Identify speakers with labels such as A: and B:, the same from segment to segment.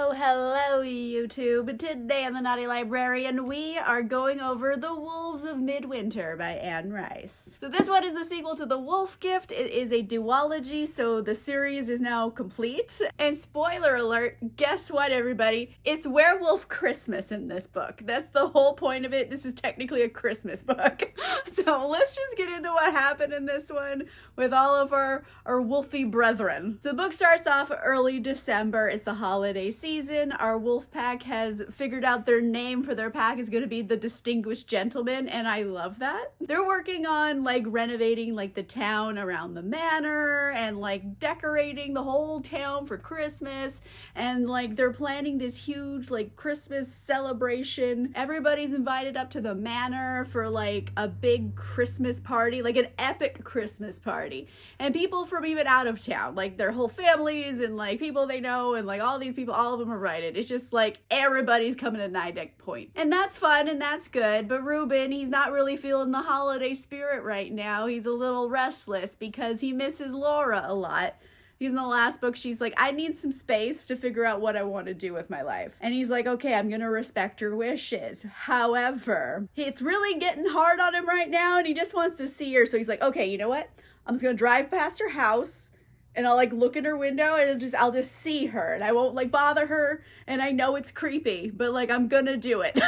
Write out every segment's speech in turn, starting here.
A: Oh, hello, YouTube. Today on the Naughty Librarian, we are going over The Wolves of Midwinter by Anne Rice. So this one is the sequel to The Wolf Gift. It is a duology, so the series is now complete. And spoiler alert, guess what, everybody? It's Werewolf Christmas in this book. That's the whole point of it. This is technically a Christmas book. So let's just get into what happened in this one with all of our wolfy brethren. So the book starts off early December. It's the holiday season. Our wolf pack has figured out their name for their pack is going to be the Distinguished Gentlemen, and I love that. They're working on renovating the town around the manor and decorating the whole town for Christmas, and they're planning this huge Christmas celebration. Everybody's invited up to the manor for a big Christmas party, an epic Christmas party, and people from even out of town, their whole families and people they know, and all these people, all of them are invited. It's just everybody's coming to Nideck Point. And that's fun and that's good, but Reuben, he's not really feeling the holiday spirit right now. He's a little restless because he misses Laura a lot. In the last book, she's like, I need some space to figure out what I want to do with my life. And he's like, okay, I'm going to respect your wishes. However, it's really getting hard on him right now and he just wants to see her. So he's like, okay, you know what? I'm just going to drive past her house and I'll look in her window and I'll just see her and I won't bother her. And I know it's creepy, but I'm gonna do it.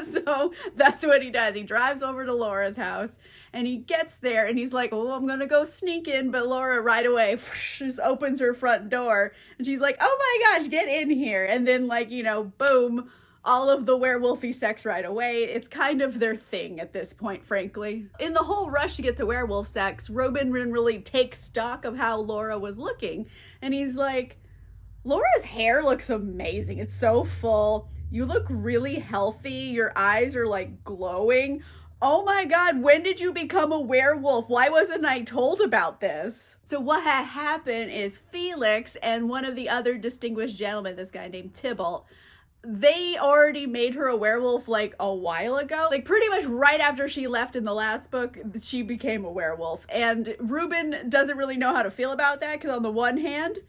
A: So that's what he does. He drives over to Laura's house and he gets there and he's like, oh, I'm gonna go sneak in. But Laura right away just opens her front door and she's like, oh my gosh, get in here. And then boom, all of the werewolfy sex right away. It's kind of their thing at this point, frankly. In the whole rush to get to werewolf sex, Reuben really takes stock of how Laura was looking. And he's like, Laura's hair looks amazing. It's so full. You look really healthy. Your eyes are glowing. Oh my God, when did you become a werewolf? Why wasn't I told about this? So what had happened is Felix and one of the other distinguished gentlemen, this guy named Tybalt, they already made her a werewolf a while ago. Pretty much right after she left in the last book, she became a werewolf. And Reuben doesn't really know how to feel about that because on the one hand,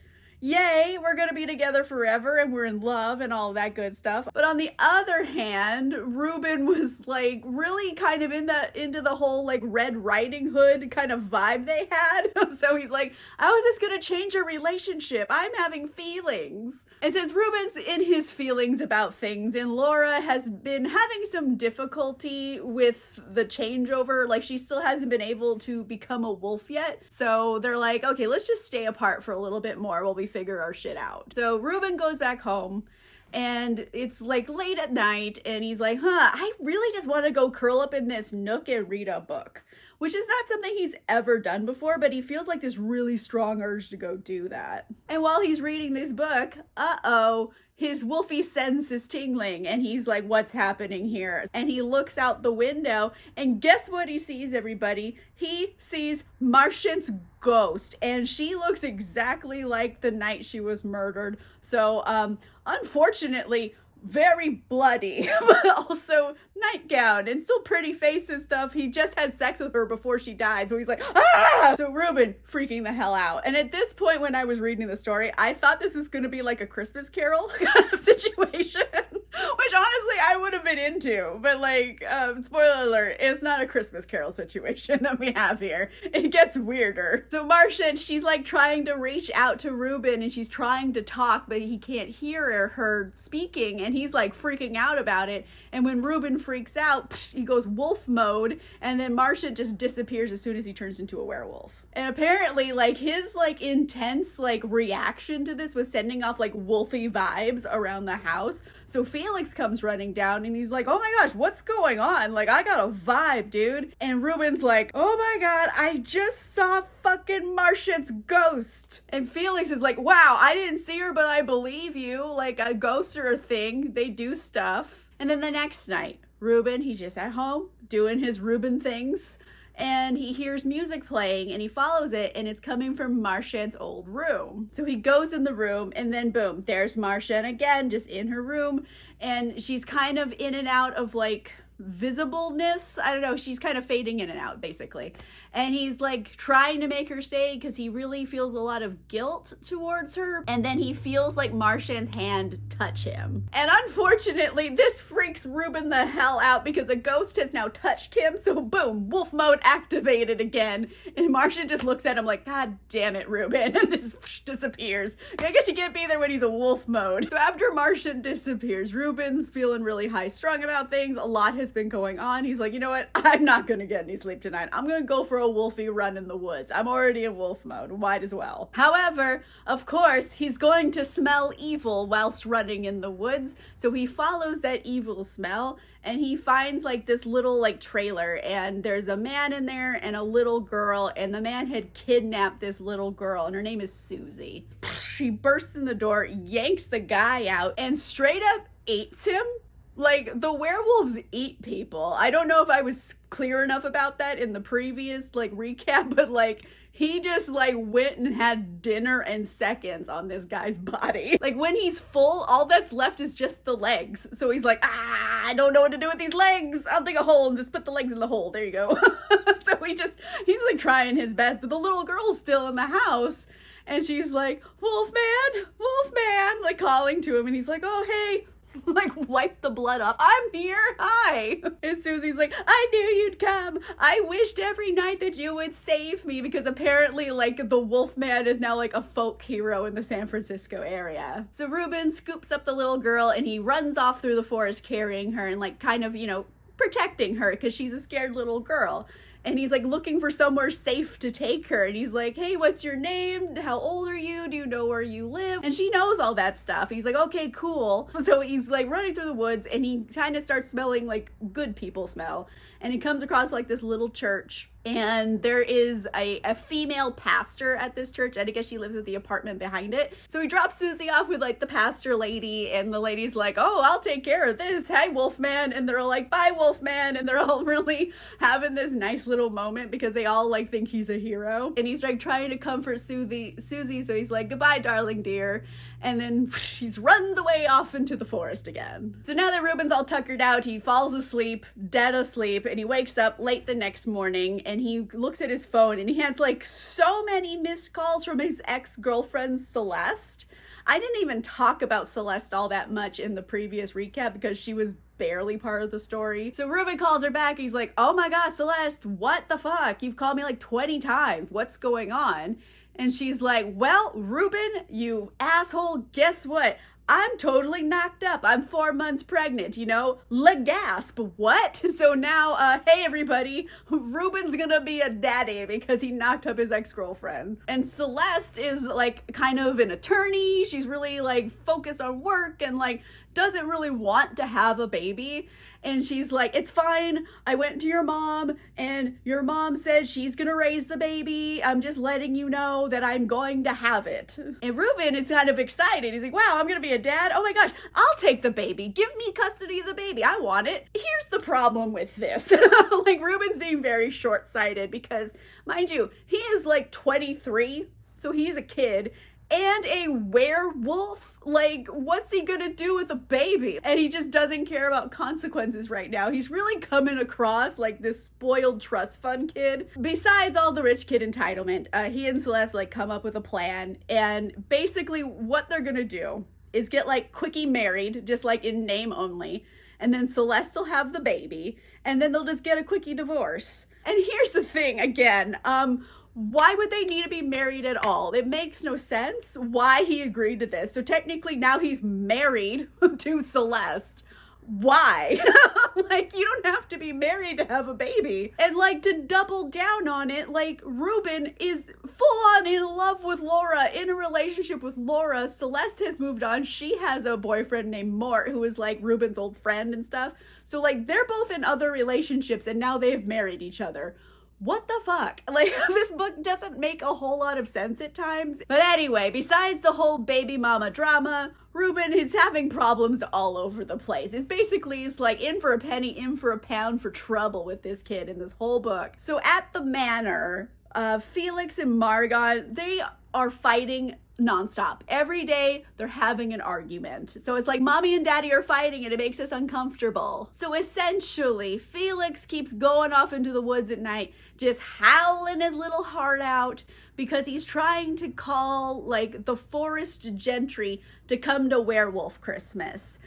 A: yay, we're gonna be together forever and we're in love and all that good stuff. But on the other hand, Reuben was really kind of into the whole Red Riding Hood kind of vibe they had. So he's like, how is this gonna change your relationship? I'm having feelings. And since Reuben's in his feelings about things and Laura has been having some difficulty with the changeover, she still hasn't been able to become a wolf yet. So they're like, okay, let's just stay apart for a little bit more while we figure our shit out. So Reuben goes back home and it's late at night and he's like, I really just want to go curl up in this nook and read a book, which is not something he's ever done before, but he feels this really strong urge to go do that. And while he's reading this book, his wolfy sense is tingling and he's like, what's happening here? And he looks out the window and guess what he sees, everybody? He sees Marchent's ghost and she looks exactly like the night she was murdered. So, unfortunately, very bloody, but also nightgown and still pretty face and stuff. He just had sex with her before she died. So he's like, ah! So Reuben freaking the hell out. And at this point, when I was reading the story, I thought this was going to be a Christmas Carol kind of situation, which honestly I would have been into. But spoiler alert, it's not a Christmas Carol situation that we have here. It gets weirder. So Marchent, she's trying to reach out to Reuben and she's trying to talk, but he can't hear her speaking. And he's freaking out about it. And when Reuben freaks out, he goes wolf mode. And then Marchent just disappears as soon as he turns into a werewolf. And apparently his intense reaction to this was sending off wolfy vibes around the house. So Felix comes running down and he's like, oh my gosh, what's going on? I got a vibe, dude. And Reuben's like, oh my God, I just saw fucking Marchent's ghost. And Felix is like, wow, I didn't see her, but I believe you. A ghost or a thing, they do stuff. And then the next night, Reuben, he's just at home doing his Reuben things. And he hears music playing and he follows it and it's coming from Marchent's old room. So he goes in the room and then boom, there's Marchent again, just in her room. And she's kind of in and out of visibleness. I don't know, she's kind of fading in and out basically. And he's like trying to make her stay because he really feels a lot of guilt towards her. And then he feels like Marchent's hand touch him. And unfortunately, this freaks Ruben the hell out because a ghost has now touched him. So boom, wolf mode activated again. And Marchent just looks at him like, God damn it, Ruben. And this disappears. I guess you can't be there when he's a wolf mode. So after Marchent disappears, Ruben's feeling really high strung about things. A lot has been going on. He's like, you know what? I'm not gonna get any sleep tonight. I'm gonna go for a wolfy run in the woods. I'm already in wolf mode. Might as well. However, of course, he's going to smell evil whilst running in the woods. So he follows that evil smell and he finds like this little like trailer, and there's a man in there and a little girl, and the man had kidnapped this little girl and her name is Susie. She bursts in the door, yanks the guy out, and straight up eats him. Like, the werewolves eat people. I don't know if I was clear enough about that in the previous, like, recap, but, like, he just, like, went and had dinner in seconds on this guy's body. Like, when he's full, all that's left is just the legs. So he's like, I don't know what to do with these legs. I'll dig a hole and just put the legs in the hole. There you go. So he's, like, trying his best, but the little girl's still in the house. And she's like, Wolfman, Wolfman, like, calling to him. And he's like, oh, hey. Like, wipe the blood off. I'm here. Hi. And Susie's like, I knew you'd come. I wished every night that you would save me, because apparently, like, the Wolfman is now, like, a folk hero in the San Francisco area. So Ruben scoops up the little girl and he runs off through the forest carrying her and, like, kind of, you know, protecting her because she's a scared little girl. And he's like looking for somewhere safe to take her. And he's like, hey, what's your name? How old are you? Do you know where you live? And she knows all that stuff. He's like, okay, cool. So he's like running through the woods and he kind of starts smelling like good people smell. And he comes across like this little church. And there is a female pastor at this church. And I guess she lives at the apartment behind it. So he drops Susie off with like the pastor lady. And the lady's like, oh, I'll take care of this. Hi, Wolfman. And they're all like, bye, Wolfman. And they're all really having this nice little moment because they all like think he's a hero. And he's like trying to comfort Susie. So he's like, goodbye, darling dear. And then he runs away off into the forest again. So now that Ruben's all tuckered out, he falls asleep, dead asleep. And he wakes up late the next morning. And he looks at his phone and he has like so many missed calls from his ex-girlfriend Celeste. I didn't even talk about Celeste all that much in the previous recap because she was barely part of the story. So Ruben calls her back. He's like, oh my God, Celeste, what the fuck? You've called me like 20 times. What's going on? And she's like, well, Ruben, you asshole, guess what? I'm totally knocked up. I'm 4 months pregnant, you know? Gasp. What? So now, hey everybody, Ruben's gonna be a daddy because he knocked up his ex-girlfriend. And Celeste is like kind of an attorney. She's really like focused on work and like doesn't really want to have a baby. And she's like, it's fine. I went to your mom and your mom said she's gonna raise the baby. I'm just letting you know that I'm going to have it. And Ruben is kind of excited. He's like, wow, I'm gonna be a dad. Oh my gosh, I'll take the baby. Give me custody of the baby. I want it. Here's the problem with this. Like Ruben's being very short-sighted because, mind you, he is like 23. So he's a kid. And a werewolf? Like, what's he gonna do with a baby? And he just doesn't care about consequences right now. He's really coming across like this spoiled trust fund kid. Besides all the rich kid entitlement, he and Celeste like come up with a plan. And basically what they're gonna do is get like quickie married, just like in name only. And then Celeste will have the baby. And then they'll just get a quickie divorce. And here's the thing, again, why would they need to be married at all? It makes no sense why he agreed to this. So technically now he's married to Celeste. Why? Like, you don't have to be married to have a baby. And like, to double down on it, like Ruben is full on in love with Laura, in a relationship with Laura. Celeste has moved on. She has a boyfriend named Mort who is like Ruben's old friend and stuff. So like, they're both in other relationships and now they've married each other. What the fuck? Like, this book doesn't make a whole lot of sense at times. But anyway, besides the whole baby mama drama, Ruben is having problems all over the place. It's basically, it's like in for a penny, in for a pound for trouble with this kid in this whole book. So at the manor, Felix and Margot, they are fighting nonstop. Every day they're having an argument. So it's like mommy and daddy are fighting and it makes us uncomfortable. So essentially, Felix keeps going off into the woods at night, just howling his little heart out because he's trying to call like the Forest Gentry to come to Werewolf Christmas.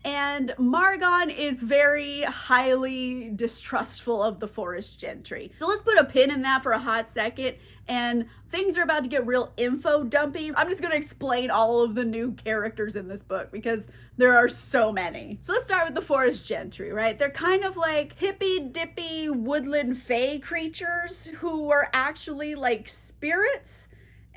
A: And Marchent is very highly distrustful of the Forest Gentry. So let's put a pin in that for a hot second. And things are about to get real info dumpy. I'm just going to explain all of the new characters in this book because there are so many. So let's start with the Forest Gentry, right? They're kind of like hippy dippy woodland fae creatures who are actually like spirits.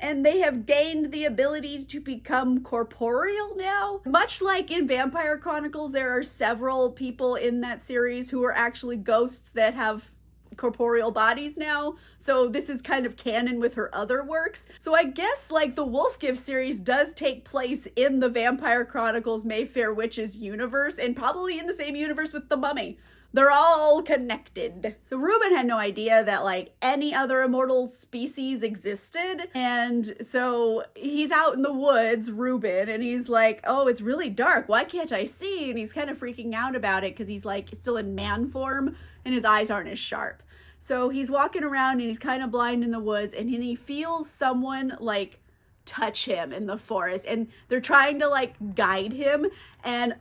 A: And they have gained the ability to become corporeal now. Much like in Vampire Chronicles, there are several people in that series who are actually ghosts that have corporeal bodies now. So this is kind of canon with her other works. So I guess like the Wolf Gift series does take place in the Vampire Chronicles Mayfair Witches universe and probably in the same universe with the Mummy. They're all connected. So Reuben had no idea that like any other immortal species existed. And so he's out in the woods, Reuben, and he's like, oh, it's really dark. Why can't I see? And he's kind of freaking out about it because he's like still in man form and his eyes aren't as sharp. So he's walking around and he's kind of blind in the woods and he feels someone like touch him in the forest and they're trying to like guide him and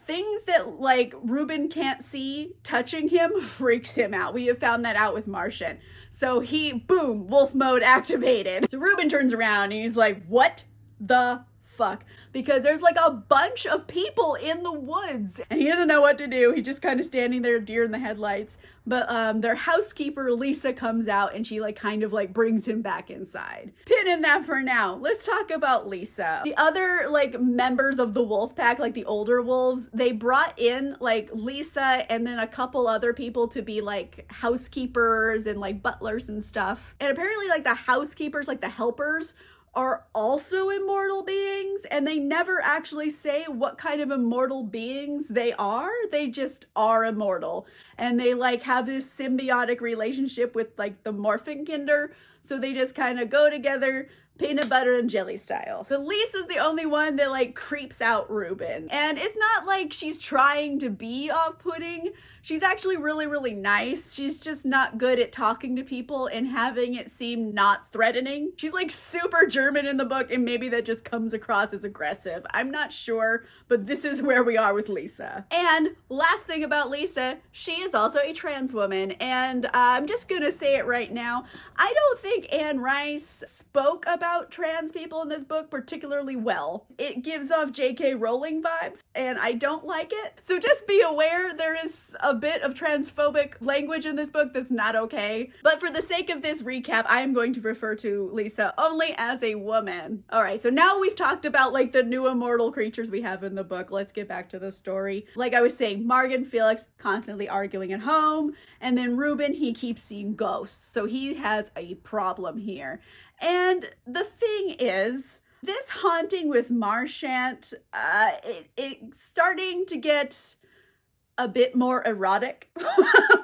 A: things that like Reuben can't see touching him freaks him out. We have found that out with Marchent. So he, boom, wolf mode activated. So Reuben turns around and he's like, what the fuck? Because there's like a bunch of people in the woods and he doesn't know what to do. He's just kind of standing there, deer in the headlights. But their housekeeper, Lisa, comes out and she like kind of like brings him back inside. Pin in that for now. Let's talk about Lisa. The other like members of the wolf pack, like the older wolves, they brought in like Lisa and then a couple other people to be like housekeepers and like butlers and stuff. And apparently like the housekeepers, like the helpers, are also immortal beings, and they never actually say what kind of immortal beings they are. They just are immortal, and they like have this symbiotic relationship with like the Morphinkinder, so they just kind of go together, peanut butter and jelly style. But Lisa's the only one that like creeps out Reuben. And it's not like she's trying to be off-putting. She's actually really, really nice. She's just not good at talking to people and having it seem not threatening. She's like super German in the book and maybe that just comes across as aggressive. I'm not sure, but this is where we are with Lisa. And last thing about Lisa, she is also a trans woman. And I'm just gonna say it right now. I don't think Anne Rice spoke about trans people in this book particularly well. It gives off J.K. Rowling vibes and I don't like it. So just be aware there is a bit of transphobic language in this book that's not okay. But for the sake of this recap, I am going to refer to Lisa only as a woman. All right, so now we've talked about like the new immortal creatures we have in the book. Let's get back to the story. Like I was saying, Marg and Felix constantly arguing at home, and then Reuben, he keeps seeing ghosts. So he has a problem here. And the thing is, this haunting with Marchent, it's starting to get a bit more erotic,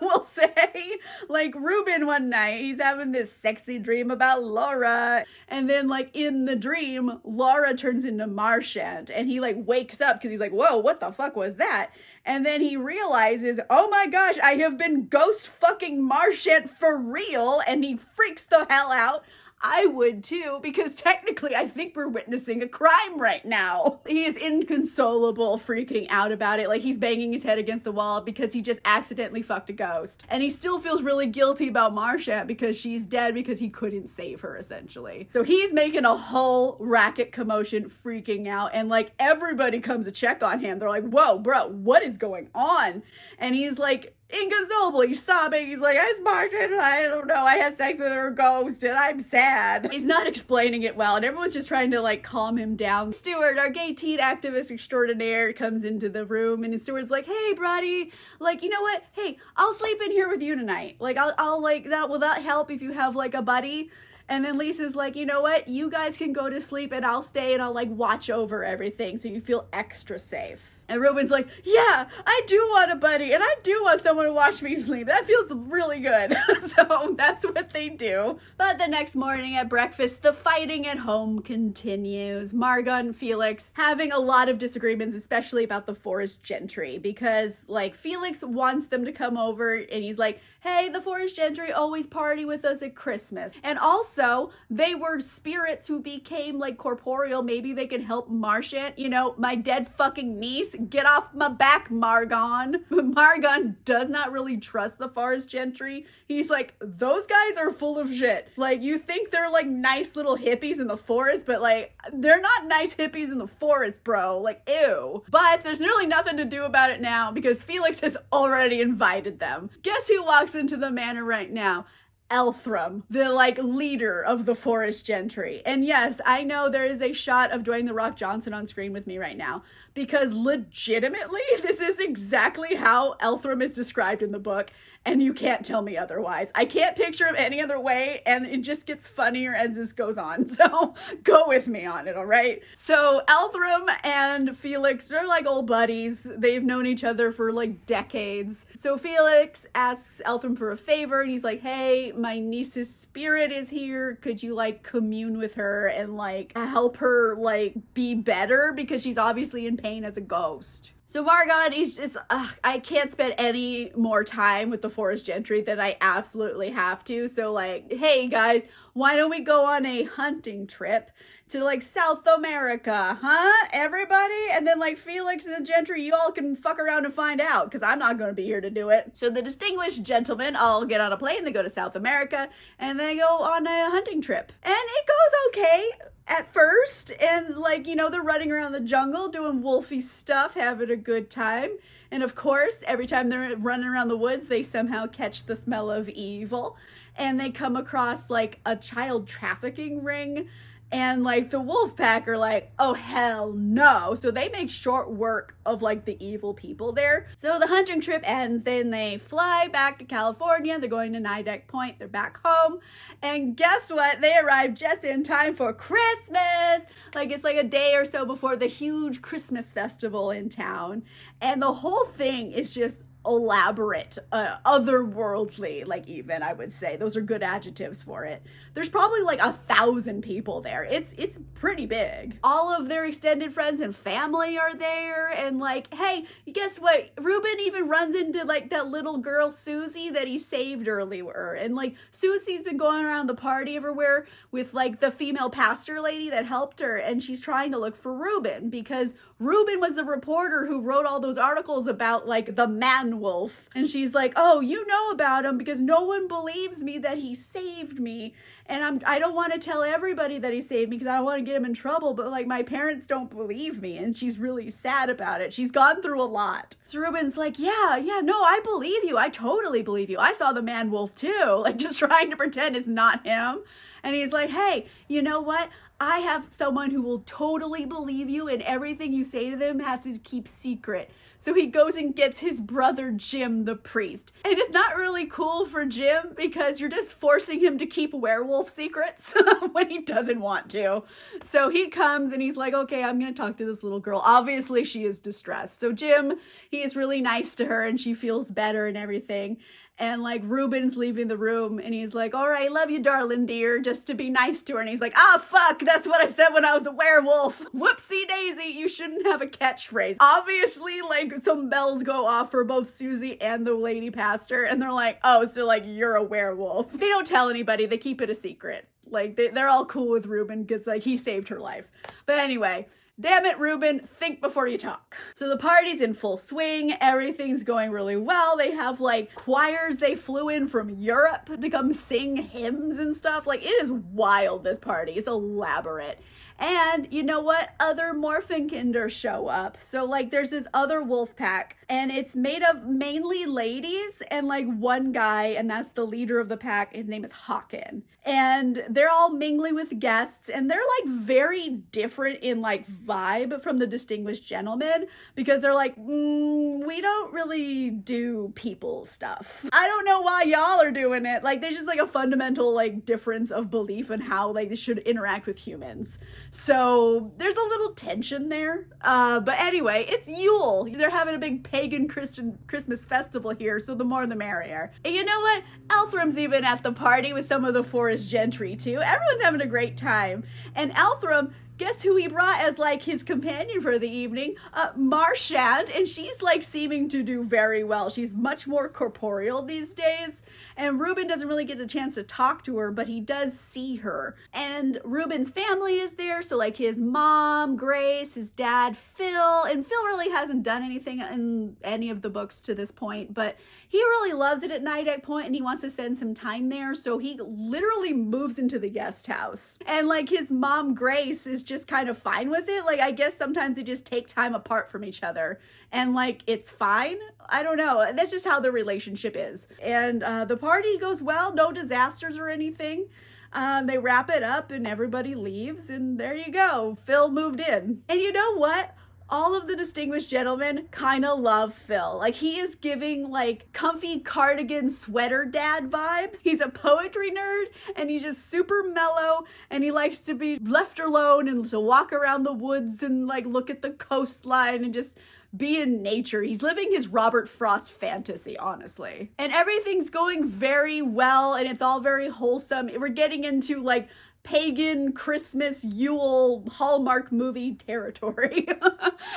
A: we'll say. Like Reuben one night, he's having this sexy dream about Laura. And then like in the dream, Laura turns into Marchent and he like wakes up because he's like, whoa, what the fuck was that? And then he realizes, oh my gosh, I have been ghost fucking Marchent for real. And he freaks the hell out. I would too, because technically I think we're witnessing a crime right now. He is inconsolable, freaking out about it. Like he's banging his head against the wall because he just accidentally fucked a ghost. And he still feels really guilty about Marchent because she's dead because he couldn't save her essentially. So he's making a whole racket commotion, freaking out. And like everybody comes to check on him. They're like, whoa, bro, what is going on? And he's like, inconsolable, he's sobbing, he's like, it's Marchent, I don't know, I had sex with her ghost and I'm sad. He's not explaining it well and everyone's just trying to like calm him down. Stuart, our gay teen activist extraordinaire, comes into the room and Stuart's like, hey buddy, like, you know what, hey, I'll sleep in here with you tonight. Like I'll like, will that help if you have like a buddy? And then Lisa's like, you know what, you guys can go to sleep and I'll stay and I'll like watch over everything so you feel extra safe. And Ruben's like, yeah, I do want a buddy, and I do want someone to watch me sleep. That feels really good. So that's what they do. But the next morning at breakfast, the fighting at home continues. Marchent and Felix having a lot of disagreements, especially about the Forest Gentry, because like Felix wants them to come over, and he's like, hey, the Forest Gentry always party with us at Christmas. And also, they were spirits who became like corporeal. Maybe they can help Marchent, you know, my dead fucking niece. Get off my back, Marchent. Marchent does not really trust the Forest Gentry. He's like, those guys are full of shit. Like, you think they're like nice little hippies in the forest, but like, they're not nice hippies in the forest, bro. Like, ew. But there's really nothing to do about it now because Felix has already invited them. Guess who walks into the manor right now? Elthram, the like leader of the Forest Gentry. And yes, I know there is a shot of Dwayne "The Rock" Johnson on screen with me right now because legitimately this is exactly how Elthram is described in the book, and you can't tell me otherwise. I can't picture him any other way, and it just gets funnier as this goes on. So go with me on it, all right? So Elthram and Felix, they're like old buddies. They've known each other for like decades. So Felix asks Elthram for a favor, and he's like, hey, my niece's spirit is here. Could you like commune with her and like help her like be better because she's obviously in pain as a ghost? So Marchent, he's just, I can't spend any more time with the Forest Gentry than I absolutely have to. So like, hey guys, why don't we go on a hunting trip to like South America, huh? Everybody? And then like Felix and the Gentry, you all can fuck around and find out because I'm not going to be here to do it. So the distinguished gentlemen all get on a plane, they go to South America, and they go on a hunting trip. And it goes okay at first, and like, you know, they're running around the jungle doing wolfy stuff, having a good time. And of course, every time they're running around the woods, they somehow catch the smell of evil, and they come across like a child trafficking ring. And like the wolf pack are like, oh hell no. So they make short work of like the evil people there. So the hunting trip ends, then they fly back to California. They're going to Nidec Point. They're back home. And guess what? They arrive just in time for Christmas. Like it's like a day or so before the huge Christmas festival in town. And the whole thing is just elaborate, otherworldly, like, even I would say those are good adjectives for it. There's probably like 1,000 people there. It's pretty big. All of their extended friends and family are there, and like, hey, guess what? Ruben even runs into like that little girl Susie that he saved earlier, and like Susie's been going around the party everywhere with like the female pastor lady that helped her, and she's trying to look for Ruben because Ruben was the reporter who wrote all those articles about like the man wolf. And she's like, oh, you know about him because no one believes me that he saved me. And I don't want to tell everybody that he saved me because I don't want to get him in trouble. But like my parents don't believe me. And she's really sad about it. She's gone through a lot. So Ruben's like, yeah, no, I believe you. I totally believe you. I saw the man wolf too. Like just trying to pretend it's not him. And he's like, hey, you know what? I have someone who will totally believe you, and everything you say to them has to keep secret. So he goes and gets his brother Jim the priest. And it's not really cool for Jim because you're just forcing him to keep werewolf secrets when he doesn't want to. So he comes and he's like, okay, I'm going to talk to this little girl. Obviously she is distressed. So Jim, he is really nice to her and she feels better and everything. And like Ruben's leaving the room and he's like, all right, love you, darling dear, just to be nice to her. And he's like, ah, fuck, that's what I said when I was a werewolf. Whoopsie daisy, you shouldn't have a catchphrase. Obviously, like some bells go off for both Susie and the lady pastor. And they're like, oh, so like you're a werewolf. They don't tell anybody, they keep it a secret. Like they're all cool with Ruben because like he saved her life. But anyway, damn it, Ruben, think before you talk. So the party's in full swing. Everything's going really well. They have like choirs they flew in from Europe to come sing hymns and stuff. Like it is wild, this party. It's elaborate. And you know what? Other Morphinkinder show up. So like there's this other wolf pack and it's made of mainly ladies and like one guy, and that's the leader of the pack. His name is Hawken. And they're all mingling with guests and they're like very different in like vibe from the distinguished gentlemen because they're like, we don't really do people stuff. I don't know why y'all are doing it. Like there's just like a fundamental like difference of belief in how like they should interact with humans. So there's a little tension there. But anyway, it's Yule. They're having a big pagan Christmas festival here, so the more the merrier. And you know what? Elthrum's even at the party with some of the Forest Gentry too. Everyone's having a great time. And Elthrum, guess who he brought as like his companion for the evening? Marchent, and she's like seeming to do very well. She's much more corporeal these days, and Reuben doesn't really get a chance to talk to her, but he does see her. And Reuben's family is there, so like his mom, Grace, his dad, Phil, and Phil really hasn't done anything in any of the books to this point, but he really loves it at Night Point and he wants to spend some time there, so he literally moves into the guest house. And like his mom, Grace, is just kind of fine with it. Like, I guess sometimes they just take time apart from each other and like it's fine. I don't know. That's just how their relationship is. And the party goes well, no disasters or anything. They wrap it up and everybody leaves, and there you go. Phil moved in. And you know what? All of the distinguished gentlemen kind of love Phil. Like, he is giving like comfy cardigan sweater dad vibes. He's a poetry nerd and he's just super mellow, and he likes to be left alone and to walk around the woods and like look at the coastline and just be in nature. He's living his Robert Frost fantasy, honestly. And everything's going very well and it's all very wholesome. We're getting into like pagan Christmas Yule Hallmark movie territory.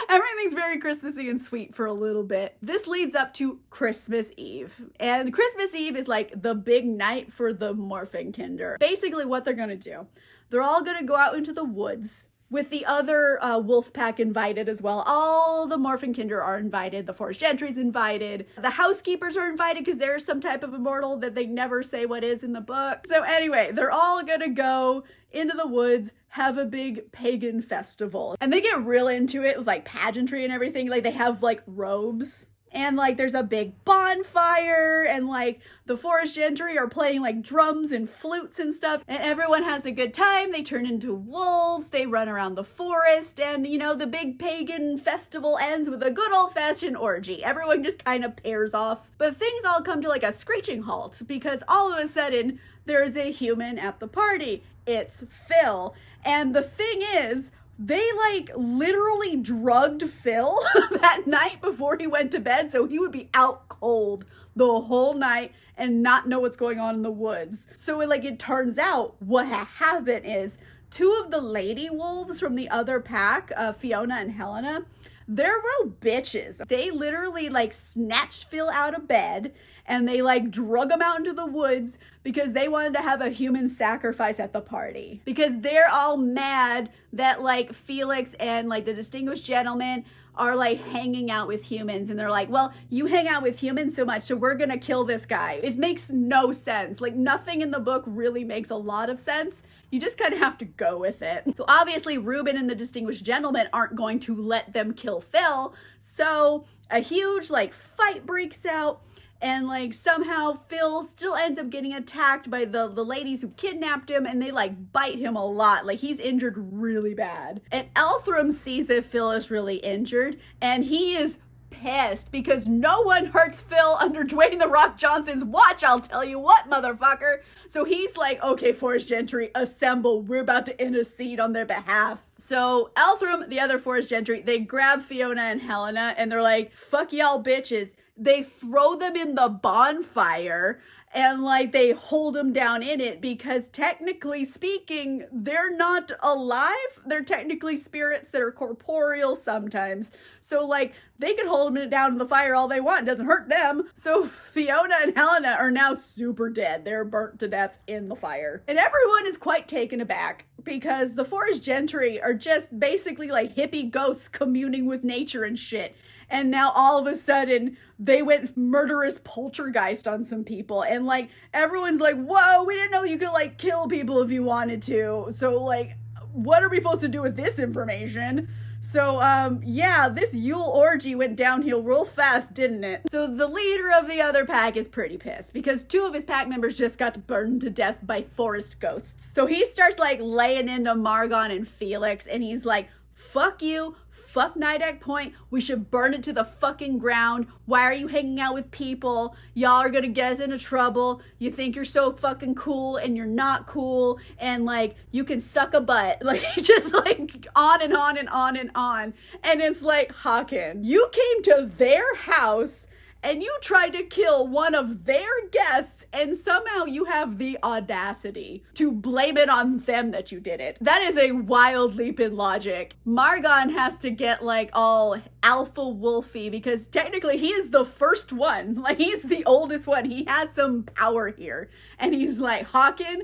A: Everything's very Christmassy and sweet for a little bit. This leads up to Christmas Eve. And Christmas Eve is like the big night for the Morfenkinder. Basically what they're gonna do, they're all gonna go out into the woods with the other wolf pack invited as well. All the Morfenkinder are invited. The Forest Gentry's invited. The housekeepers are invited because there's some type of immortal that they never say what is in the book. So anyway, they're all gonna go into the woods, have a big pagan festival. And they get real into it with like pageantry and everything. Like they have like robes. And like there's a big bonfire, and like the Forest Gentry are playing like drums and flutes and stuff, and everyone has a good time. They turn into wolves, they run around the forest, and you know, the big pagan festival ends with a good old-fashioned orgy. Everyone just kind of pairs off. But things all come to like a screeching halt because all of a sudden there's a human at the party. It's Phil. And the thing is, they like literally drugged Phil that night before he went to bed, so he would be out cold the whole night and not know what's going on in the woods. So it turns out what happened is two of the lady wolves from the other pack, Fiona and Helena, they're real bitches. They literally like snatched Phil out of bed and they like drug him out into the woods because they wanted to have a human sacrifice at the party. Because they're all mad that like Felix and like the distinguished gentleman are like hanging out with humans, and they're like, well, you hang out with humans so much, so we're gonna kill this guy. It makes no sense. Like nothing in the book really makes a lot of sense. You just kind of have to go with it. So obviously Reuben and the distinguished gentleman aren't going to let them kill Phil. So a huge like fight breaks out. And like somehow Phil still ends up getting attacked by the ladies who kidnapped him, and they like bite him a lot. Like he's injured really bad. And Elthrum sees that Phil is really injured, and he is pissed because no one hurts Phil under Dwayne "The Rock" Johnson's watch, I'll tell you what, motherfucker. So he's like, okay, Forest Gentry, assemble. We're about to intercede on their behalf. So Elthrum, the other Forest Gentry, they grab Fiona and Helena, and they're like, fuck y'all bitches. They throw them in the bonfire and like they hold them down in it because technically speaking, they're not alive. They're technically spirits that are corporeal sometimes. So like they could hold them down in the fire all they want. It doesn't hurt them. So Fiona and Helena are now super dead. They're burnt to death in the fire. And everyone is quite taken aback because the Forest Gentry are just basically like hippie ghosts communing with nature and shit. And now all of a sudden they went murderous poltergeist on some people. And like, everyone's like, whoa, we didn't know you could like kill people if you wanted to. So like, what are we supposed to do with this information? So yeah, this Yule orgy went downhill real fast, didn't it? So the leader of the other pack is pretty pissed because two of his pack members just got burned to death by forest ghosts. So he starts like laying into Margon and Felix, and he's like, fuck you. fuck Nidak Point. We should burn it to the fucking ground. Why are you hanging out with people? Y'all are gonna get us into trouble. You think you're so fucking cool and you're not cool. And like, you can suck a butt. Like, just like on and on and on and on. And it's like, Hawken, you came to their house and you tried to kill one of their guests, and somehow you have the audacity to blame it on them that you did it. That is a wild leap in logic. Marchent has to get like all alpha wolfy because technically he is the first one. Like, he's the oldest one. He has some power here. And he's like, Hawken,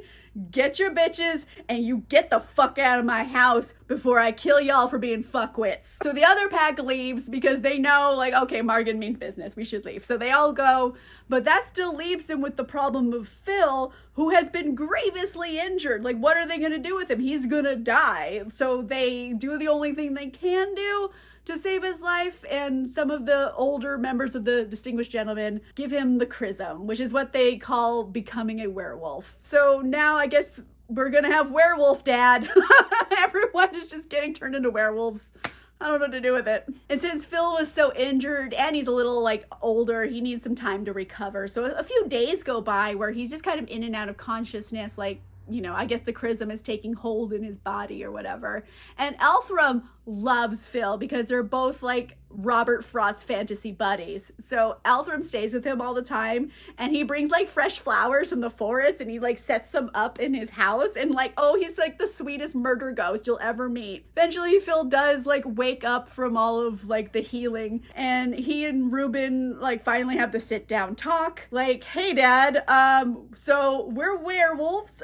A: get your bitches and you get the fuck out of my house before I kill y'all for being fuckwits. So the other pack leaves because they know, like, okay, Marchent means business. We should leave. So they all go, but that still leaves them with the problem of Phil, who has been grievously injured. Like, what are they going to do with him? He's going to die. So they do the only thing they can do to save his life, and some of the older members of the Distinguished Gentlemen give him the chrism, which is what they call becoming a werewolf. So now I guess we're gonna have werewolf dad. Everyone is just getting turned into werewolves. I don't know what to do with it. And since Phil was so injured and he's a little like older, he needs some time to recover. So a few days go by where he's just kind of in and out of consciousness, like, you know, I guess the chrism is taking hold in his body or whatever. And Elthram loves Phil because they're both like Robert Frost fantasy buddies. So Elthram stays with him all the time, and he brings like fresh flowers from the forest and he like sets them up in his house, and like, oh, he's like the sweetest murder ghost you'll ever meet. Eventually Phil does like wake up from all of like the healing, and he and Reuben like finally have the sit down talk. Like, hey dad, so we're werewolves.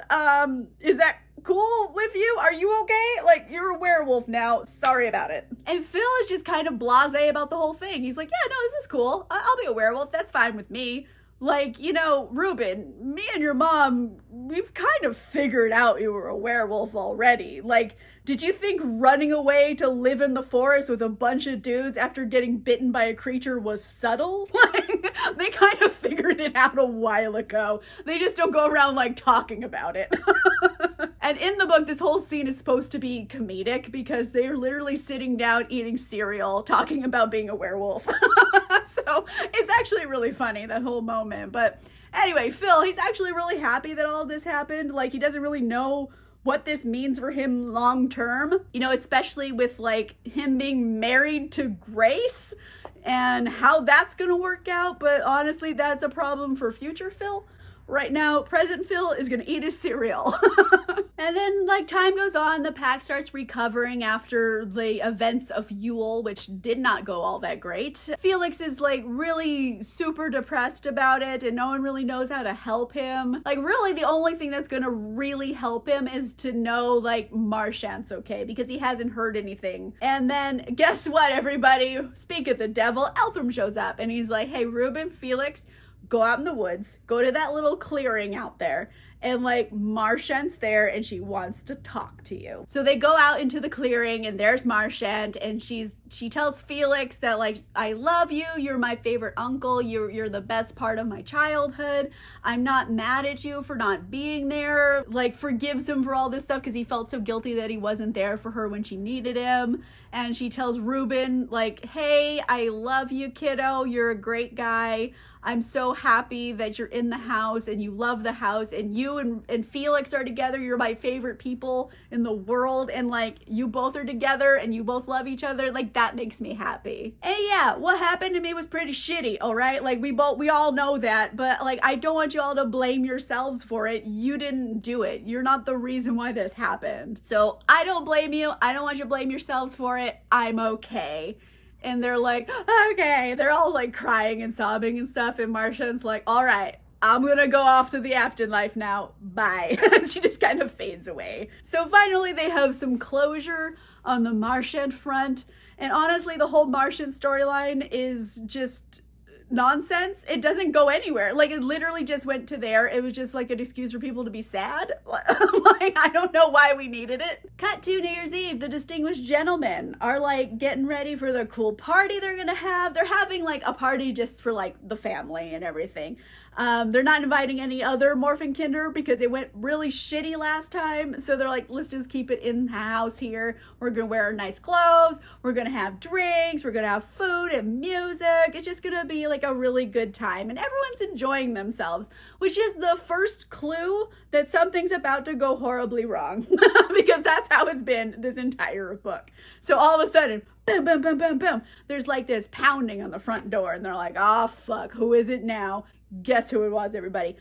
A: Is that cool with you? Are you okay? Like, you're a werewolf now. Sorry about it. And Phil is just kind of blasé about the whole thing. He's like, yeah, no, this is cool. I'll be a werewolf. That's fine with me. Like, you know, Reuben, me and your mom, we've kind of figured out you were a werewolf already. Like, did you think running away to live in the forest with a bunch of dudes after getting bitten by a creature was subtle? Like, they kind of figured it out a while ago. They just don't go around, like, talking about it. And in the book, this whole scene is supposed to be comedic because they're literally sitting down eating cereal, talking about being a werewolf. So it's actually really funny, that whole moment. But anyway, Phil, he's actually really happy that all of this happened. Like, he doesn't really know what this means for him long term, you know, especially with like him being married to Grace and how that's gonna work out. But honestly, that's a problem for future Phil. Right now, present Phil is gonna eat his cereal. And then, like, time goes on, the pack starts recovering after the events of Yule, which did not go all that great. Felix is, like, really super depressed about it, and no one really knows how to help him. Like, really, the only thing that's gonna really help him is to know, like, Marchent's okay, because he hasn't heard anything. And then, guess what, everybody? Speak of the devil, Elthram shows up, and he's like, hey, Reuben, Felix, go out in the woods, go to that little clearing out there, and like Marchent's there and she wants to talk to you. So they go out into the clearing and there's Marchent, and she tells Felix that like, I love you, you're my favorite uncle, you're the best part of my childhood. I'm not mad at you for not being there. Like, forgives him for all this stuff because he felt so guilty that he wasn't there for her when she needed him. And she tells Reuben like, hey, I love you, kiddo, you're a great guy. I'm so happy that you're in the house and you love the house, and you and Felix are together. You're my favorite people in the world, and like, you both are together and you both love each other. Like, that makes me happy. And yeah, what happened to me was pretty shitty, all right? Like, we all know that, but like, I don't want you all to blame yourselves for it. You didn't do it. You're not the reason why this happened. So I don't blame you. I don't want you to blame yourselves for it. I'm okay. And they're like, okay. They're all like crying and sobbing and stuff. And Marchent's like, all right, I'm gonna go off to the afterlife now. Bye. She just kind of fades away. So finally they have some closure on the Marchent front. And honestly, the whole Marchent storyline is just nonsense, it doesn't go anywhere. Like, it literally just went to there. It was just like an excuse for people to be sad. Like, I don't know why we needed it. Cut to New Year's Eve. The distinguished gentlemen are like getting ready for the cool party they're gonna have. They're having like a party just for like the family and everything. They're not inviting any other morphin kinder because it went really shitty last time. So they're like, let's just keep it in the house here. We're gonna wear nice clothes. We're gonna have drinks. We're gonna have food and music. It's just gonna be like a really good time. And everyone's enjoying themselves, which is the first clue that something's about to go horribly wrong. Because that's how it's been this entire book. So all of a sudden, boom, boom, boom, boom, boom. There's like this pounding on the front door. And they're like, oh, fuck, who is it now? Guess who it was, everybody?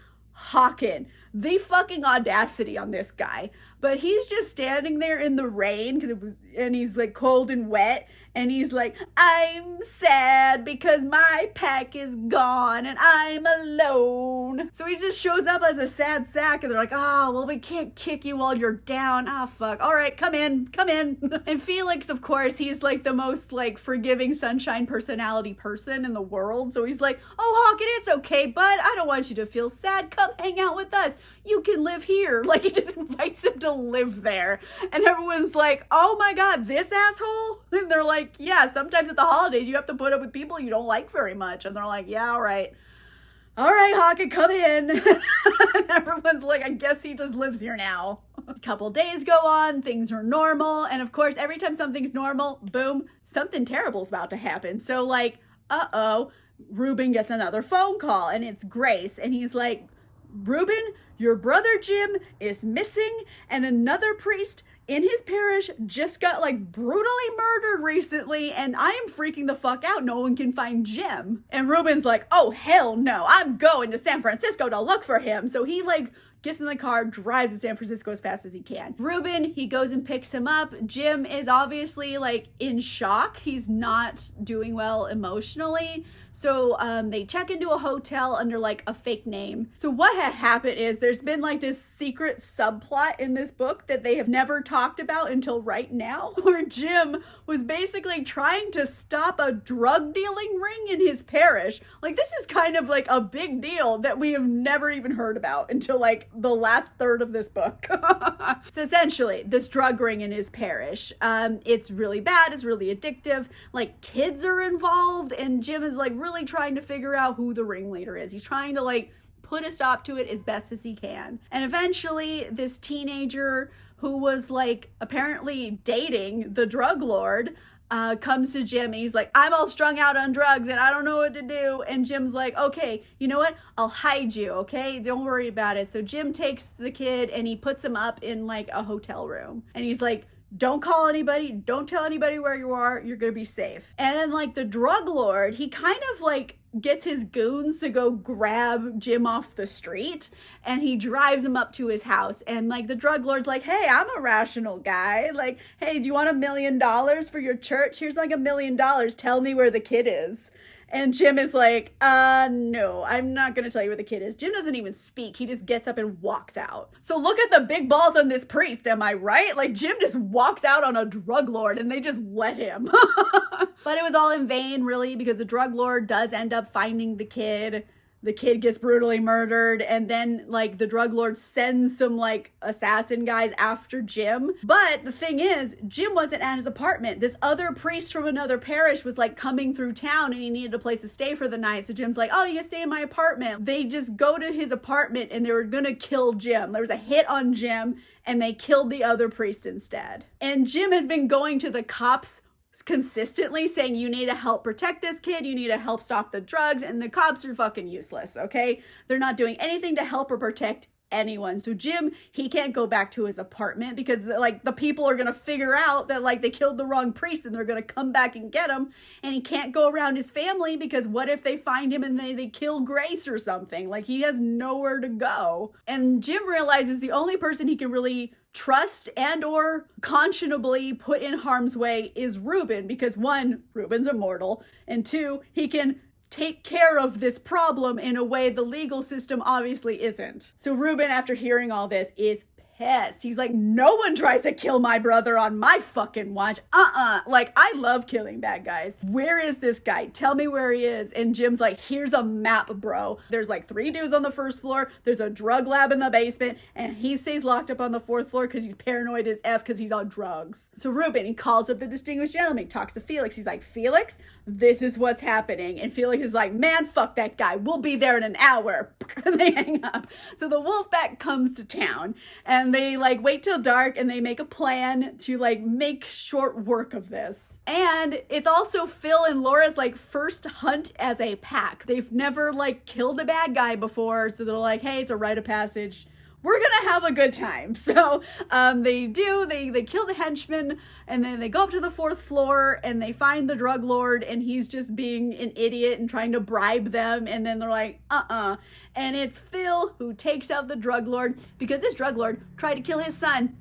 A: Hawken. The fucking audacity on this guy. But he's just standing there in the rain and he's like cold and wet. And he's like, I'm sad because my pack is gone and I'm alone. So he just shows up as a sad sack and they're like, oh, well, we can't kick you while you're down. Ah, fuck. All right, come in. And Felix, of course, he's like the most like forgiving sunshine personality person in the world. So he's like, oh, Hawken, it's okay, bud. I don't want you to feel sad. Come hang out with us. You can live here. Like, he just invites him to live there. And everyone's like, oh my God, this asshole? And they're like, yeah, sometimes at the holidays you have to put up with people you don't like very much. And they're like, yeah, all right, Hawken, come in. And everyone's like, I guess he just lives here now. A couple days go on, things are normal. And of course, every time something's normal, boom, something terrible is about to happen. So like, Reuben gets another phone call and it's Grace. And he's like, Reuben, your brother Jim is missing and another priest in his parish just got like brutally murdered recently and I am freaking the fuck out. No one can find Jim. And Reuben's like, oh hell no, I'm going to San Francisco to look for him. So he like gets in the car, drives to San Francisco as fast as he can. Reuben, he goes and picks him up. Jim is obviously like in shock. He's not doing well emotionally. So they check into a hotel under like a fake name. So what had happened is there's been like this secret subplot in this book that they have never talked about until right now, where Jim was basically trying to stop a drug dealing ring in his parish. Like, this is kind of like a big deal that we have never even heard about until like the last third of this book. So essentially, this drug ring in his parish, it's really bad, it's really addictive, like kids are involved, and Jim is like really trying to figure out who the ringleader is. He's trying to like put a stop to it as best as he can. And eventually this teenager who was like apparently dating the drug lord comes to Jim and he's like, I'm all strung out on drugs and I don't know what to do. And Jim's like, okay, you know what? I'll hide you, okay? Don't worry about it. So Jim takes the kid and he puts him up in like a hotel room. And he's like, don't call anybody. Don't tell anybody where you are. You're going to be safe. And then like the drug lord, he kind of like gets his goons to go grab Jim off the street and he drives him up to his house. And like the drug lord's like, hey, I'm a rational guy. Like, hey, do you want $1 million for your church? Here's like $1 million. Tell me where the kid is. And Jim is like, no, I'm not going to tell you where the kid is. Jim doesn't even speak. He just gets up and walks out. So look at the big balls on this priest. Am I right? Like, Jim just walks out on a drug lord and they just let him. But it was all in vain, really, because the drug lord does end up finding the kid. The kid gets brutally murdered, and then like the drug lord sends some like assassin guys after Jim. But the thing is, Jim wasn't at his apartment. This other priest from another parish was like coming through town and he needed a place to stay for the night. So Jim's like, oh, you can stay in my apartment. They just go to his apartment and they were gonna kill Jim. There was a hit on Jim and they killed the other priest instead. And Jim has been going to the cops consistently saying, you need to help protect this kid, you need to help stop the drugs, and the cops are fucking useless, okay? They're not doing anything to help or protect anyone. So Jim, he can't go back to his apartment because like the people are gonna figure out that like they killed the wrong priest and they're gonna come back and get him, and he can't go around his family because what if they find him and they kill Grace or something? Like, he has nowhere to go. And Jim realizes the only person he can really trust and or conscionably put in harm's way is Reuben, because one, Reuben's immortal, and two, he can take care of this problem in a way the legal system obviously isn't. So Reuben, after hearing all this, is pissed. He's like, no one tries to kill my brother on my fucking watch. Like, I love killing bad guys. Where is this guy? Tell me where he is. And Jim's like, here's a map, bro. There's like 3 dudes on the first floor. There's a drug lab in the basement. And he stays locked up on the 4th floor because he's paranoid as F because he's on drugs. So Ruben, he calls up the distinguished gentleman, talks to Felix. He's like, Felix, this is what's happening. And Felix is like, man, fuck that guy. We'll be there in an hour. And they hang up. So the wolf pack comes to town and they like wait till dark and they make a plan to like make short work of this. And it's also Phil and Laura's like first hunt as a pack. They've never like killed a bad guy before. So they're like, hey, it's a rite of passage. We're gonna have a good time. So they kill the henchman and then they go up to the 4th floor and they find the drug lord and he's just being an idiot and trying to bribe them. And then they're like, and it's Phil who takes out the drug lord because this drug lord tried to kill his son.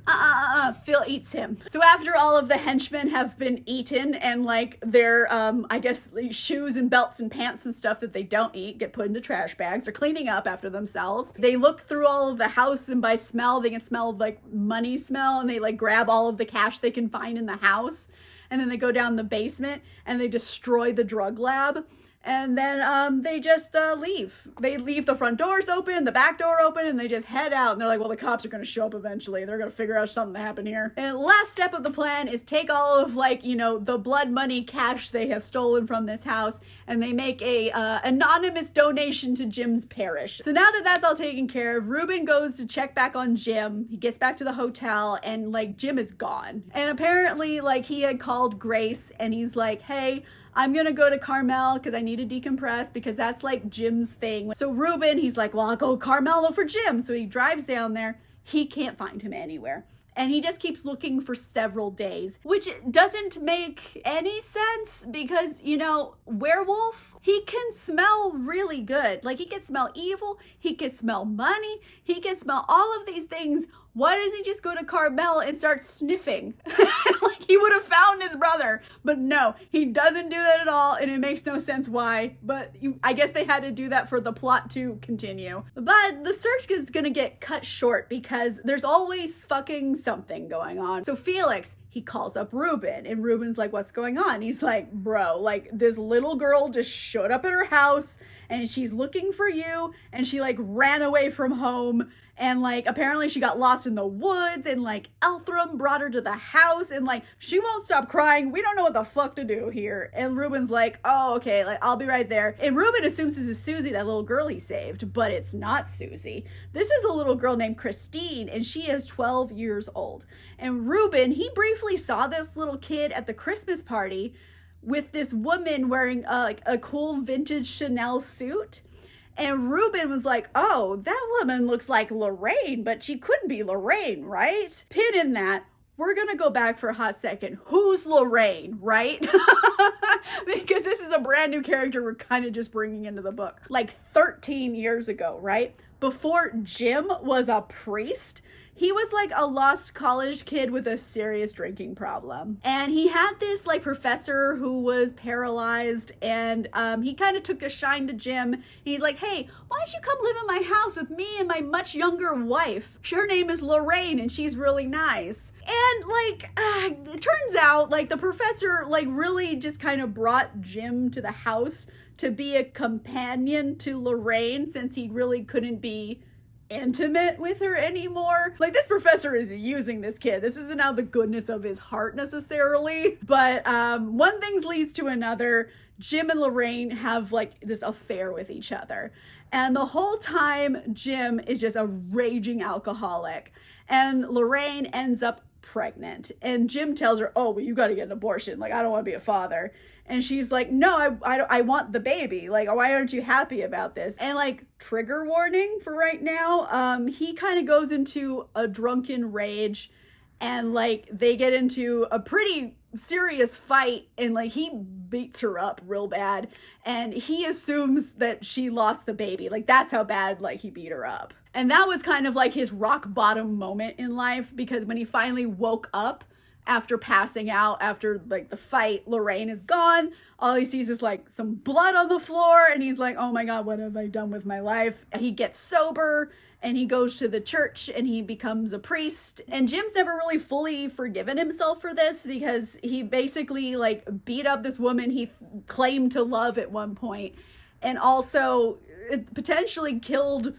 A: Phil eats him. So after all of the henchmen have been eaten and like their, I guess, shoes and belts and pants and stuff that they don't eat get put into trash bags. They're cleaning up after themselves. They look through all of the house and by smell they can smell like money smell and they like grab all of the cash they can find in the house and then they go down the basement and they destroy the drug lab and then they just leave. They leave the front doors open, the back door open, and they just head out. And they're like, well, the cops are going to show up eventually. They're going to figure out something that happened here. And last step of the plan is take all of like, you know, the blood money cash they have stolen from this house and they make a anonymous donation to Jim's parish. So now that that's all taken care of, Ruben goes to check back on Jim. He gets back to the hotel and like Jim is gone. And apparently like he had called Grace and he's like, hey, I'm gonna go to Carmel because I need to decompress because that's like Jim's thing. So Ruben, he's like, well, I'll go Carmel for Jim. So he drives down there. He can't find him anywhere. And he just keeps looking for several days, which doesn't make any sense because, you know, Werewolf, he can smell really good. Like he can smell evil. He can smell money. He can smell all of these things. Why doesn't he just go to Carmel and start sniffing? Like he would have found his brother. But no, he doesn't do that at all. And it makes no sense why. But I guess they had to do that for the plot to continue. But the search is going to get cut short because there's always fucking something going on. So Felix, he calls up Ruben and Ruben's like, what's going on? He's like, bro, like this little girl just showed up at her house and she's looking for you and she like ran away from home. And like, apparently she got lost in the woods and like Elthram brought her to the house and like, she won't stop crying. We don't know what the fuck to do here. And Ruben's like, oh, okay, like I'll be right there. And Ruben assumes this is Susie, that little girl he saved, but it's not Susie. This is a little girl named Christine and she is 12 years old. And Ruben, he briefly saw this little kid at the Christmas party with this woman wearing like a cool vintage Chanel suit. And Ruben was like, oh, that woman looks like Lorraine, but she couldn't be Lorraine, right? Pin in that. We're going to go back for a hot second. Who's Lorraine, right? Because this is a brand new character we're kind of just bringing into the book. Like 13 years ago, right? Before Jim was a priest, he was like a lost college kid with a serious drinking problem. And he had this like professor who was paralyzed and he kind of took a shine to Jim. And he's like, hey, why don't you come live in my house with me and my much younger wife? Her name is Lorraine and she's really nice. And like, it turns out like the professor like really just kind of brought Jim to the house to be a companion to Lorraine since he really couldn't be intimate with her anymore. Like this professor is using this kid. This isn't out of the goodness of his heart necessarily, but one thing leads to another. Jim and Lorraine have like this affair with each other. And the whole time Jim is just a raging alcoholic and Lorraine ends up pregnant and Jim tells her, oh, well, you got to get an abortion. Like, I don't want to be a father. And she's like, no, I want the baby. Like, why aren't you happy about this? And like, trigger warning for right now, he kind of goes into a drunken rage and like they get into a pretty serious fight and like he beats her up real bad and he assumes that she lost the baby. Like that's how bad like he beat her up. And that was kind of like his rock bottom moment in life because when he finally woke up after passing out, after like the fight, Lorraine is gone. All he sees is like some blood on the floor, and he's like, oh my God, what have I done with my life? He gets sober and he goes to the church and he becomes a priest. And Jim's never really fully forgiven himself for this, because he basically like beat up this woman he claimed to love at one point, and also potentially killed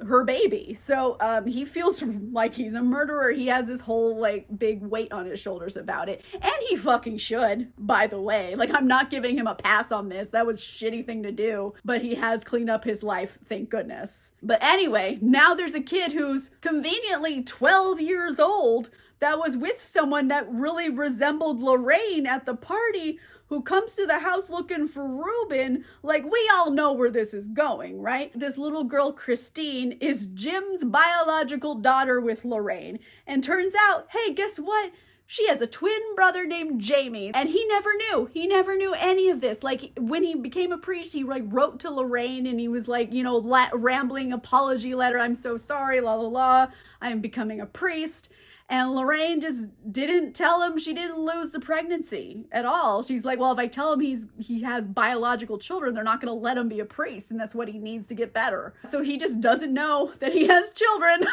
A: her baby. So he feels like he's a murderer. He has this whole like big weight on his shoulders about it, and he fucking should, by the way. Like, I'm not giving him a pass on this. That was a shitty thing to do, but he has cleaned up his life, thank goodness. But anyway, now there's a kid who's conveniently 12 years old that was with someone that really resembled Lorraine at the party, who comes to the house looking for Ruben. Like, we all know where this is going, right? This little girl, Christine, is Jim's biological daughter with Lorraine. And turns out, hey, guess what? She has a twin brother named Jamie, and he never knew. He never knew any of this. Like, when he became a priest, he like wrote to Lorraine and he was like, you know, rambling apology letter. I'm so sorry, la la la. I am becoming a priest. And Lorraine just didn't tell him she didn't lose the pregnancy at all. She's like, well, if I tell him he has biological children, they're not going to let him be a priest, and that's what he needs to get better. So he just doesn't know that he has children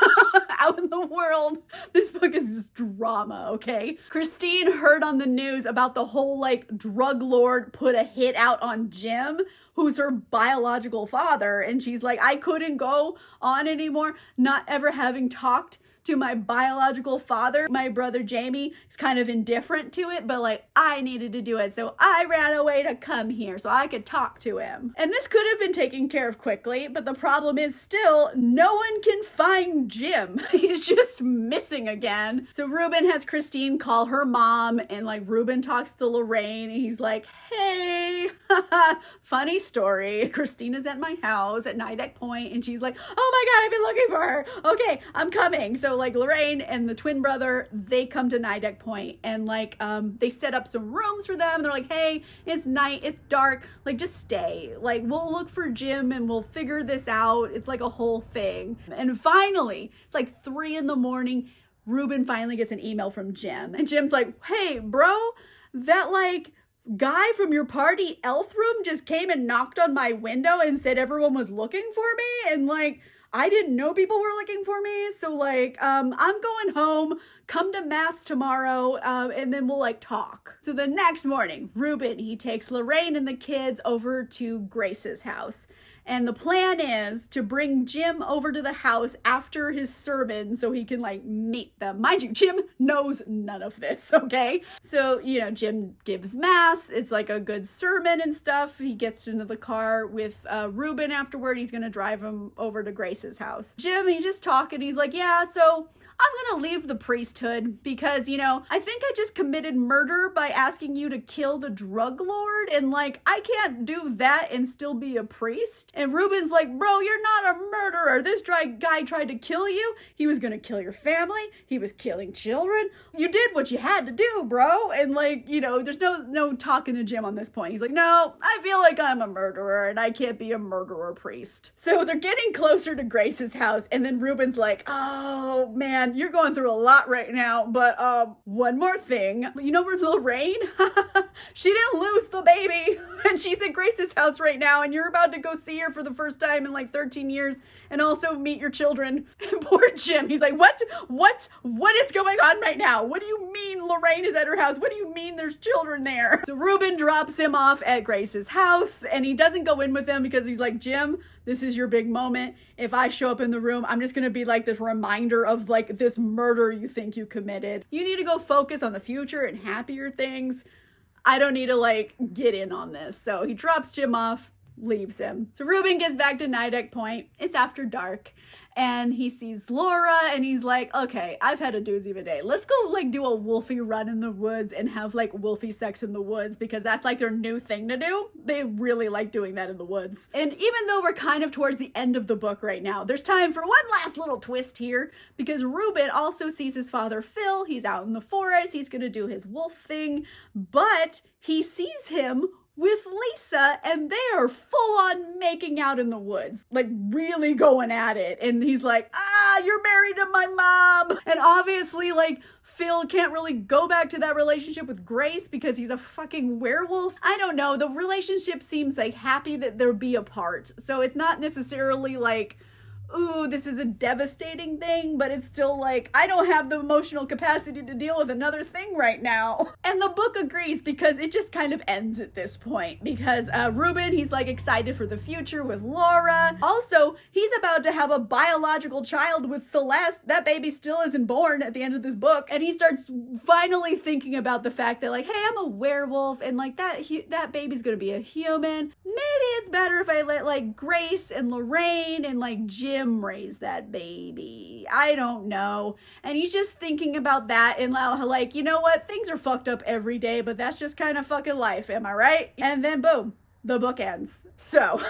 A: out in the world. This book is just drama, okay? Christine heard on the news about the whole like drug lord put a hit out on Jim, who's her biological father, and she's like, I couldn't go on anymore not ever having talked to my biological father. My brother Jamie is kind of indifferent to it, but like, I needed to do it, so I ran away to come here so I could talk to him. And this could have been taken care of quickly, but the problem is still no one can find Jim. He's just missing again. So Ruben has Christine call her mom, and like Ruben talks to Lorraine and he's like, hey, funny story. Christine is at my house at Nidec Point, and she's like, oh my God, I've been looking for her. Okay, I'm coming. So like Lorraine and the twin brother, they come to Nidec Point, and like they set up some rooms for them. They're like, hey, it's night, it's dark, like just stay. Like, we'll look for Jim and we'll figure this out. It's like a whole thing. And finally, it's like 3 a.m. Ruben finally gets an email from Jim, and Jim's like, hey bro, that like guy from your party Elthram just came and knocked on my window and said everyone was looking for me, and like I didn't know people were looking for me, so like I'm going home. Come to mass tomorrow, and then we'll like talk. So the next morning, Ruben, he takes Lorraine and the kids over to Grace's house. And the plan is to bring Jim over to the house after his sermon so he can like meet them. Mind you, Jim knows none of this, okay? So, you know, Jim gives mass. It's like a good sermon and stuff. He gets into the car with Ruben afterward. He's gonna drive him over to Grace's house. Jim, he's just talking. He's like, yeah, so I'm gonna leave the priesthood because, you know, I think I just committed murder by asking you to kill the drug lord, and like, I can't do that and still be a priest. And Ruben's like, bro, you're not a murderer. This guy tried to kill you. He was gonna kill your family. He was killing children. You did what you had to do, bro. And like, you know, there's no talking to Jim on this point. He's like, no, I feel like I'm a murderer and I can't be a murderer priest. So they're getting closer to Grace's house, and then Ruben's like, oh man, you're going through a lot right now, but one more thing. You know where Lorraine? She didn't lose the baby, and she's at Grace's house right now, and you're about to go see her for the first time in like 13 years and also meet your children. Poor Jim. He's like, what is going on right now? What do you mean Lorraine is at her house? What do you mean there's children there? So Ruben drops him off at Grace's house, and he doesn't go in with him because he's like, Jim, this is your big moment. If I show up in the room, I'm just going to be like this reminder of like this murder you think you committed. You need to go focus on the future and happier things. I don't need to like get in on this. So he drops Jim off, leaves him. So Ruben gets back to Nidec Point. It's after dark, and he sees Laura, and he's like, okay, I've had a doozy of a day. Let's go like do a wolfie run in the woods and have like wolfie sex in the woods, because that's like their new thing to do. They really like doing that in the woods. And even though we're kind of towards the end of the book right now, there's time for one last little twist here, because Ruben also sees his father Phil. He's out in the forest. He's gonna do his wolf thing, but he sees him with Lisa, and they are full on making out in the woods, like really going at it. And he's like, you're married to my mom. And obviously like Phil can't really go back to that relationship with Grace because he's a fucking werewolf. I don't know. The relationship seems like happy that they'll be apart. So it's not necessarily like, ooh, this is a devastating thing, but it's still like, I don't have the emotional capacity to deal with another thing right now. And the book agrees because it just kind of ends at this point because Ruben, he's like excited for the future with Laura. Also, he's about to have a biological child with Celeste. That baby still isn't born at the end of this book. And he starts finally thinking about the fact that like, hey, I'm a werewolf and like that baby's gonna be a human. Maybe it's better if I let like Grace and Lorraine and like Jim raise that baby. I don't know. And he's just thinking about that and like, you know what? Things are fucked up every day, but that's just kind of fucking life. Am I right? And then boom, the book ends. So,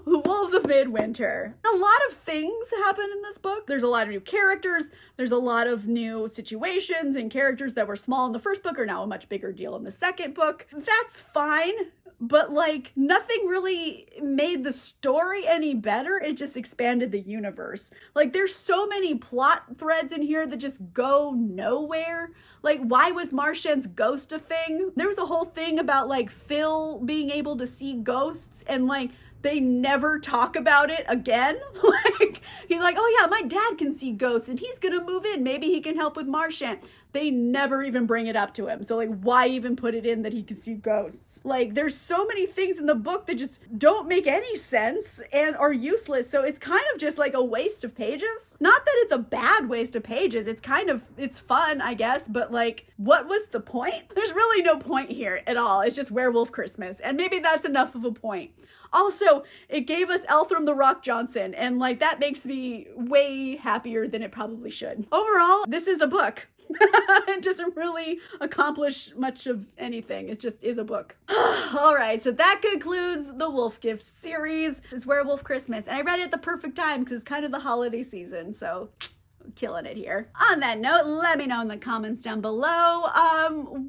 A: The Wolves of Midwinter. A lot of things happen in this book. There's a lot of new characters. There's a lot of new situations, and characters that were small in the first book are now a much bigger deal in the second book. That's fine. But like nothing really made the story any better. It just expanded the universe. Like there's so many plot threads in here that just go nowhere. Like why was Marchent's ghost a thing? There was a whole thing about like Phil being able to see ghosts and like they never talk about it again. Like he's like, oh yeah, my dad can see ghosts and he's gonna move in. Maybe he can help with Marchent. They never even bring it up to him. So like, why even put it in that he can see ghosts? Like there's so many things in the book that just don't make any sense and are useless. So it's kind of just like a waste of pages. Not that it's a bad waste of pages. It's fun, I guess. But like, what was the point? There's really no point here at all. It's just Werewolf Christmas. And maybe that's enough of a point. Also, it gave us Elthram the Rock Johnson, and like that makes me way happier than it probably should. Overall, this is a book. It doesn't really accomplish much of anything. It just is a book. All right, so that concludes the Wolf Gift series. It's Werewolf Christmas, and I read it at the perfect time because it's kind of the holiday season, so killing it here. On that note, let me know in the comments down below,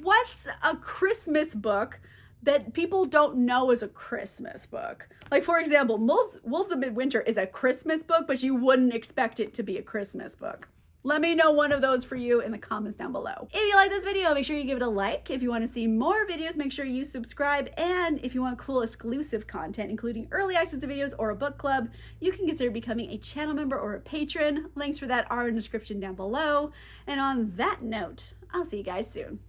A: what's a Christmas book that people don't know is a Christmas book? Like, for example, Wolves of Midwinter is a Christmas book, but you wouldn't expect it to be a Christmas book. Let me know one of those for you in the comments down below. If you like this video, make sure you give it a like. If you want to see more videos, make sure you subscribe. And if you want cool exclusive content, including early access to videos or a book club, you can consider becoming a channel member or a patron. Links for that are in the description down below. And on that note, I'll see you guys soon.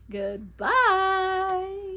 A: Goodbye.